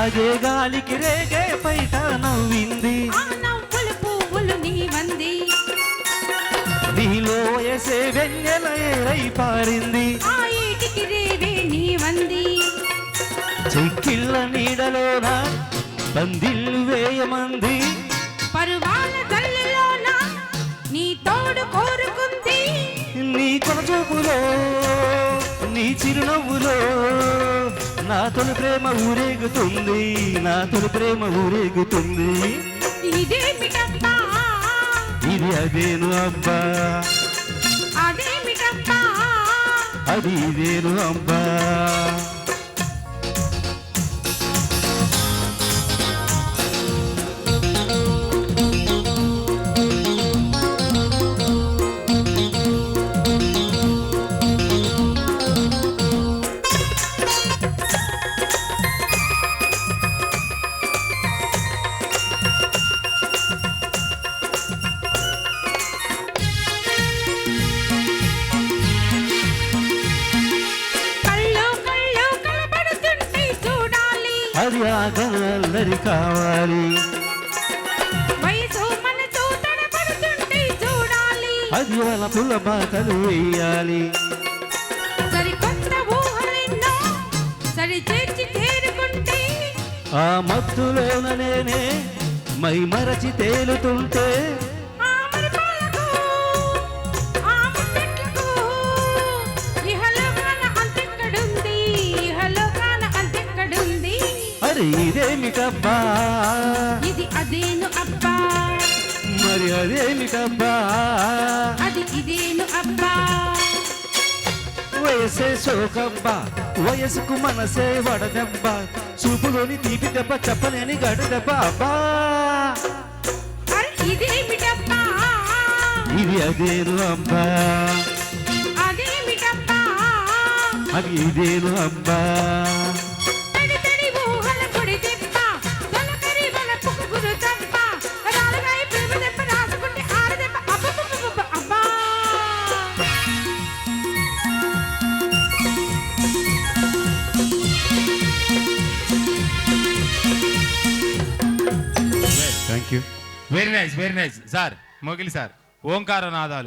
సాగే గాలికి రేగే పైట నవ్వింది ఆ నవ్వులు పువ్వులు నీవంది నీలో వేసే వెన్నెల ఏరై పారింది ఆ ఈటికి రేవే నీవంది చెక్కిళ్ళ నీడలోన పందిళ్ళు వేయమంది పరువాల తల్లిలోన నీ తోడు కోరుకుంది నీ కొనచూపులో నీ చిరునవ్వులో నా తొలి ప్రేమ ఊరేగుతుంది నా తొలి ప్రేమ ఊరేగుతుంది ఇదేమిటబ్బా ఇది అదేను అబ్బా అదేమిటబ్బా అది ఇదేను అబ్బా అది ఆగల్లరి కావాలి వయసు మనసు తడబడుతుంటే చూడాలి అది వాళ్ళ పుల్ల బాటలు వేయాలి సరికొత్త ఊహలెన్నో సరి చేర్చి చేరుకుంటే ఆ మత్తులోన నేనే మై మరచి తేలుతుంటే ఆ మరిపాలకు ఆ ముచ్చట్లకు ఇహలోకాన అంతెక్కడుంది ఇహలోకాన అంతెక్కడుంది అరే ఇదేమిటబ్బా ఇది అదేను అబ్బా మరి అదేమిటబ్బా అది ఇదేను అబ్బా వయసే సోకబ్బా వయసుకు మనసే వడదెబ్బ చూపులోని తీపి దెబ్బ చెప్పలేని గడు దెబ్బ అబ్బా అరే ఇదేమిటబ్బా ఇది అదేను అబ్బా అదేమిటబ్బా అది ఇదేను అబ్బా తడి తడి ఊహల పొడి దెబ్బ తొలకరి వలపుకు గురు దెబ్బ రాలగాయ ప్రేమ దెబ్బ రాసుకుంటే ఆడ దెబ్బ అబ్బబ్బబ్బబ్బ అబ్బా thank you very nice sir Mogili sir ఓంకార నాదాలు